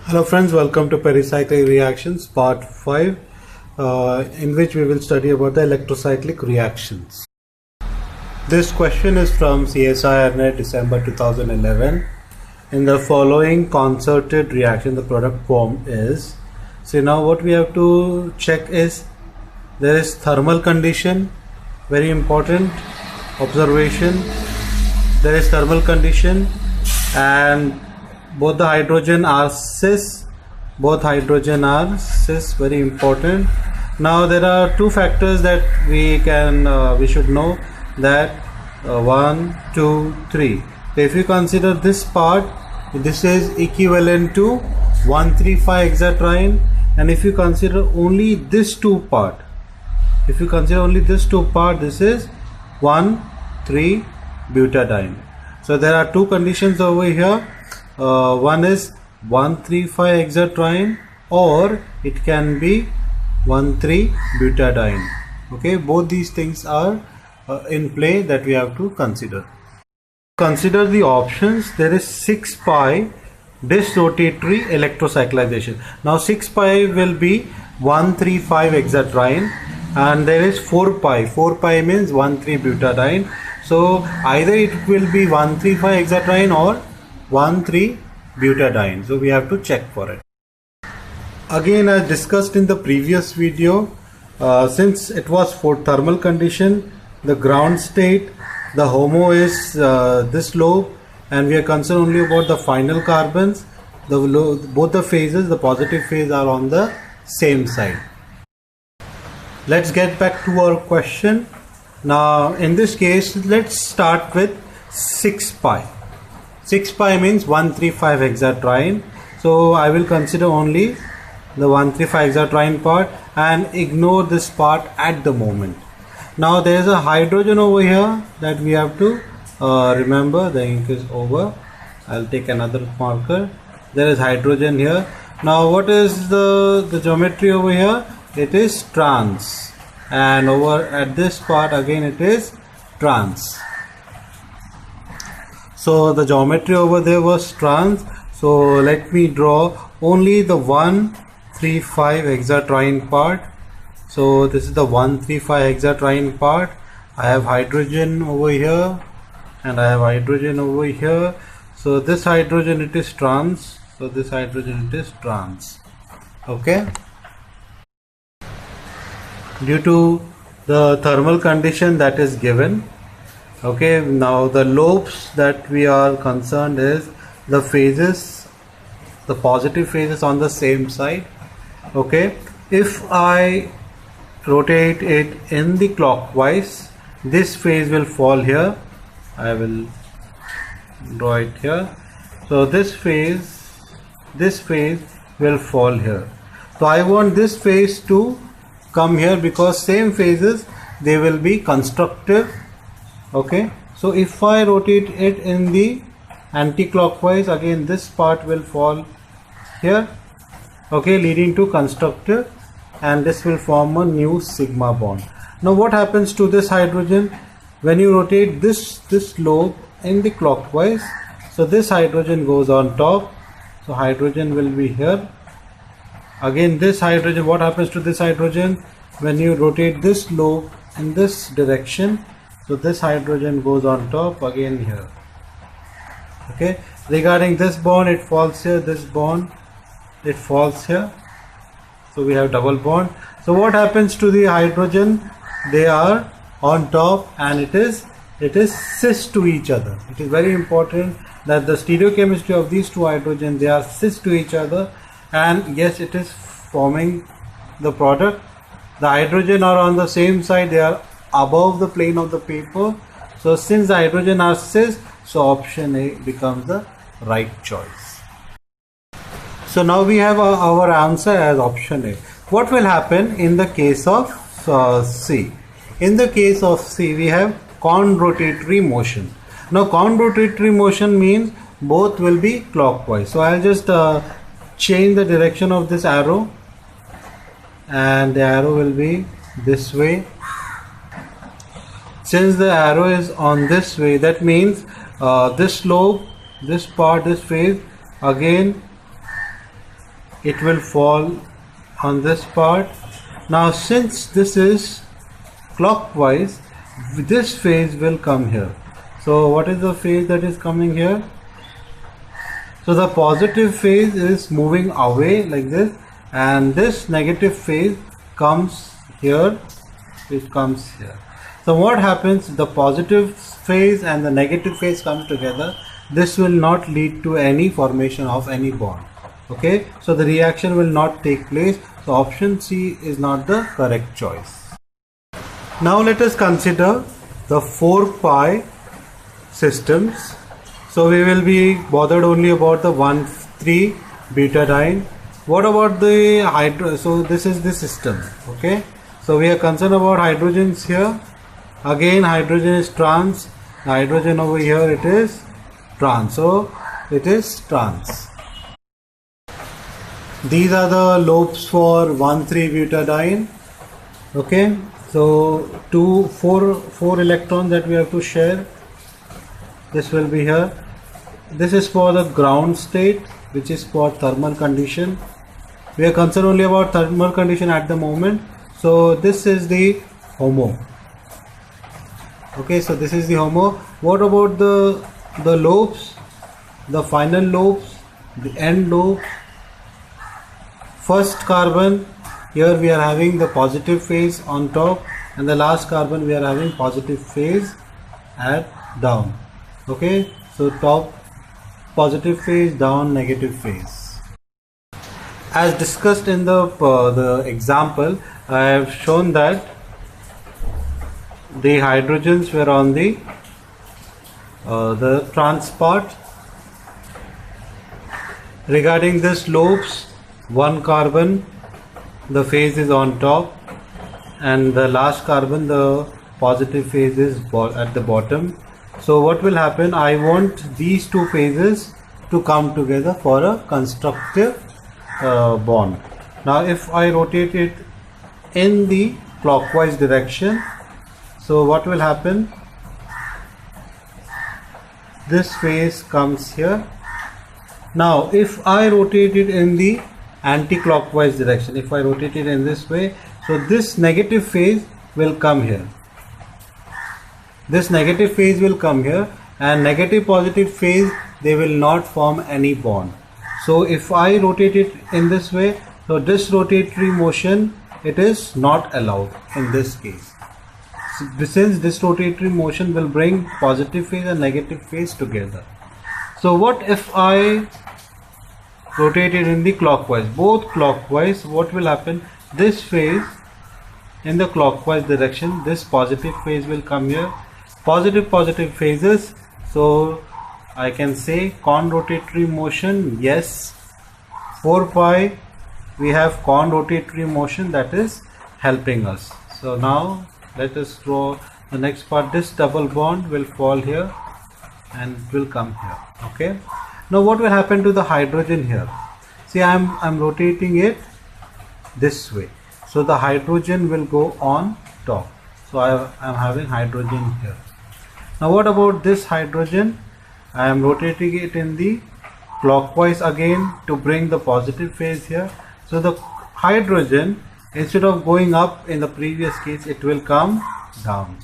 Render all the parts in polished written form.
Hello friends, welcome to Pericyclic Reactions part 5 in which we will study about the electrocyclic reactions. This question is from CSIR December 2011. In the following concerted reaction, the product formed is, so now what we have to check is there is thermal condition, very important observation. There is thermal condition and both the hydrogen are cis, very important. Now there are two factors that we should know, that 1, 2, 3. So if you consider this part, this is equivalent to 135 hexatriene, and if you consider only this two part, this is 1,3 butadiene. So there are two conditions over here. One is 135 hexatriene or it can be 1,3 butadiene. Okay, both these things are in play that we have to consider. Consider the options. There is 6-pi disrotatory electrocyclization. Now 6-pi will be 135 hexatriene and there is 4-pi. 4-pi means 1,3 butadiene. So either it will be 135 hexatriene or 1,3 butadiene. So we have to check for it. Again, as discussed in the previous video, since it was for thermal condition, the ground state, the HOMO is this lobe, and we are concerned only about the final carbons. Both the phases, the positive phase, are on the same side. Let's get back to our question. Now in this case, let's start with 6-pi. 6-pi means 135 hexatriene. So I will consider only the 135 hexatriene part and ignore this part at the moment. Now there is a hydrogen over here that we have to remember. The ink is over. I'll take another marker. There is hydrogen here. Now what is the geometry over here? It is trans, and over at this part again it is trans. So the geometry over there was trans. So let me draw only the 135 hexatriene part. So this is the 135 hexatriene part. I have hydrogen over here and I have hydrogen over here. So this hydrogen, it is trans. So this hydrogen, it is trans. Okay. Due to the thermal condition that is given. Okay, now the lobes that we are concerned is the phases, the positive phases on the same side. Okay, if I rotate it in the clockwise, this phase will fall here. I will draw it here. So this phase will fall here. So I want this phase to come here because same phases, they will be constructive. Okay, so if I rotate it in the anti-clockwise, again this part will fall here, okay, leading to constructive, and this will form a new sigma bond. Now what happens to this hydrogen when you rotate this lobe in the clockwise? So this hydrogen goes on top, so hydrogen will be here. Again this hydrogen, what happens to this hydrogen when you rotate this lobe in this direction? So this hydrogen goes on top again here. Okay, regarding this bond, it falls here. This bond, it falls here. So we have double bond. So what happens to the hydrogen? They are on top and it is cis to each other. It is very important that the stereochemistry of these two hydrogen, they are cis to each other, and yes, it is forming the product. The hydrogen are on the same side, they are above the plane of the paper. So since the hydrogen are cis, so option A becomes the right choice. So now we have our answer as option A. What will happen in the case of C? In the case of C, we have conrotatory motion. Now conrotatory motion means both will be clockwise. So I'll just change the direction of this arrow, and the arrow will be this way. Since the arrow is on this way, that means this lobe, this part, this phase, again it will fall on this part. Now since this is clockwise, this phase will come here. So what is the phase that is coming here? So the positive phase is moving away like this, and this negative phase comes here, it comes here. So what happens, the positive phase and the negative phase comes together. This will not lead to any formation of any bond. Okay, so the reaction will not take place. So option C is not the correct choice. Now let us consider the 4-pi systems. So we will be bothered only about the 1,3-butadiene. What about the hydro? So this is the system. Okay, so we are concerned about hydrogens here. Again, hydrogen is trans. Hydrogen over here, it is trans. So it is trans. These are the lobes for 1,3-butadiene. Okay, so four electrons that we have to share. This will be here. This is for the ground state, which is for thermal condition. We are concerned only about thermal condition at the moment. So this is the HOMO. Okay, so this is the HOMO. What about the lobes, the final lobes, the end lobes? First carbon, here we are having the positive phase on top, and the last carbon we are having positive phase at down. Okay, so top positive phase, down negative phase. As discussed in the example, I have shown that the hydrogens were on the trans part. Regarding this lobes, one carbon, the phase is on top, and the last carbon, the positive phase is at the bottom. So what will happen, I want these two phases to come together for a constructive bond. Now if I rotate it in the clockwise direction, so what will happen, this phase comes here. Now if I rotate it in the anti-clockwise direction, if I rotate it in this way, so this negative phase will come here. This negative phase will come here, and negative positive phase, they will not form any bond. So if I rotate it in this way, so this rotatory motion, it is not allowed in this case. Since this rotatory motion will bring positive phase and negative phase together. So what if I rotate it in the clockwise, both clockwise? What will happen, this phase in the clockwise direction, this positive phase will come here, positive phases. So I can say con-rotatory motion, yes, 4-pi we have con-rotatory motion that is helping us. So now let us draw the next part. This double bond will fall here and will come here. Okay, now what will happen to the hydrogen here? See, I'm rotating it this way, so the hydrogen will go on top. So I'm having hydrogen here. Now what about this hydrogen? I am rotating it in the clockwise again to bring the positive phase here. So the hydrogen, instead of going up in the previous case, it will come down.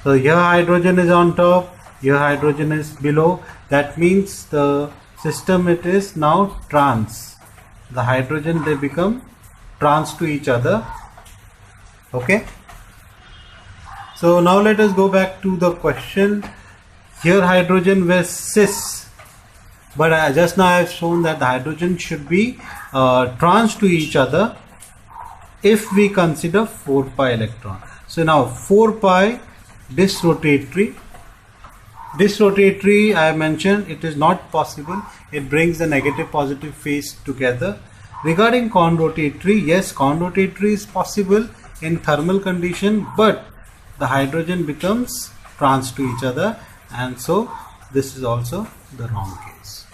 So here hydrogen is on top, here hydrogen is below. That means the system, it is now trans. The hydrogen, they become trans to each other. Okay. So now let us go back to the question. Here hydrogen was cis, but just now I have shown that the hydrogen should be trans to each other if we consider 4-pi electron. So now 4-pi disrotatory, I mentioned it is not possible. It brings the negative positive phase together. Regarding con-rotatory, yes, con-rotatory is possible in thermal condition, but the hydrogen becomes trans to each other, and so this is also the wrong case.